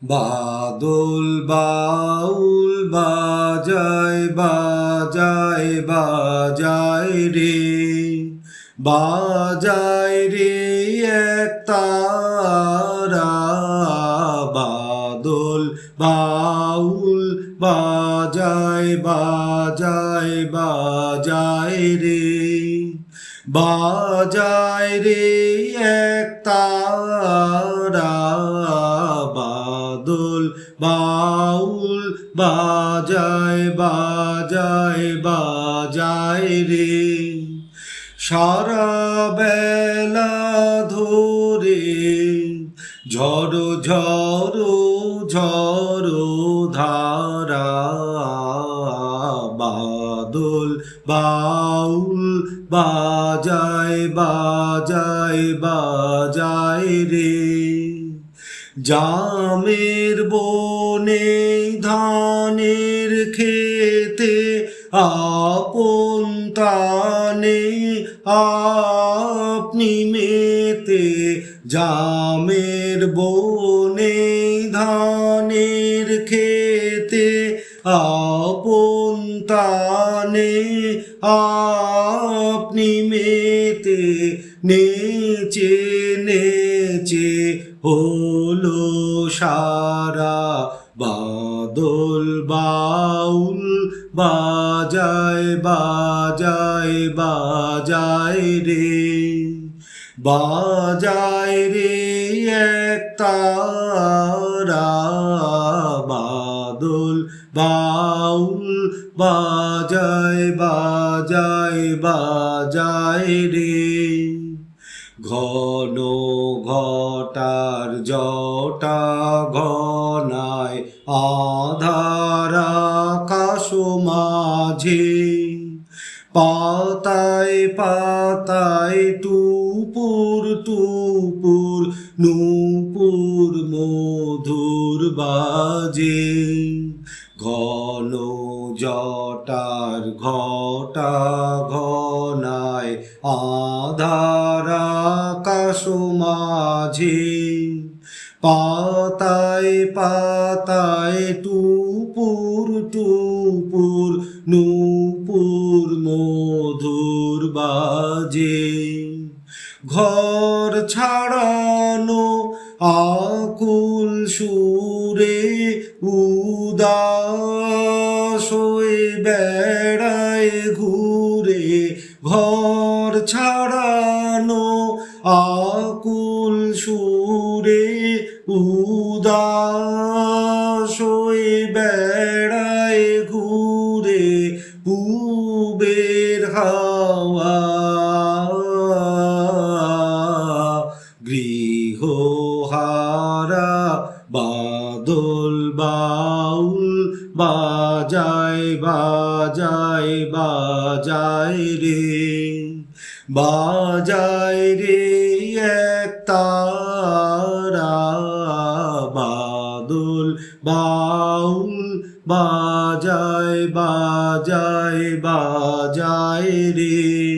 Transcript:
বাদল বাউল বাজায় বাজায় বাজায় রে, বাজায় রে এক তারা। বাদল বাউল বাজায় বাজায় বাজায় রে, বাজায় রে এক তারা। বাদল বাউল বাজায় বাজায় বাজায় রে, সারা বেলা ধরে ঝড়ো ঝড়ো ঝড়ো ধারা। বাদল বাউল বাজায় বাজায় বাজায় রে, জামের বনে ধানের খেতে আপন তানে আপনি মেতে। জামের বনে ধানের খেতে আপন তানে আপনি মেতে। নেচে নেচে হলো সারা, বাদল বাউল বাজায় বাজায় বাজায় রে, বাজায় রে এক তারা। বাদল বাউল বাজায় বাজায় বাজায় রে, ঘন ঘটার জটা ঘনায় আধার আকাশ মাঝে। পাতায় পাতায় টুপুর টুপুর নূপুর মধুর বাজে। ঘন জটার ঘটা ঘনায় আধার আকাশ মাঝে। পাতায় পাতায় টুপুর টুপুর নূপুর মধুর বাজে। ঘর ছাড়ানো আকুল সুরে উদাস হয়ে বেড়ায় ঘুরে। ঘর ছাড়ানো আকুল সুরে উদাস হয়ে বেড়ায় ঘুরে। পূবের হাওয়া গৃহহারা। বাদল বাউল বাজায় বাজায় বাজায় রে, বাজায় রে এক তারা। বাদল বাউল বাজায় বাজায় বাজায় রে।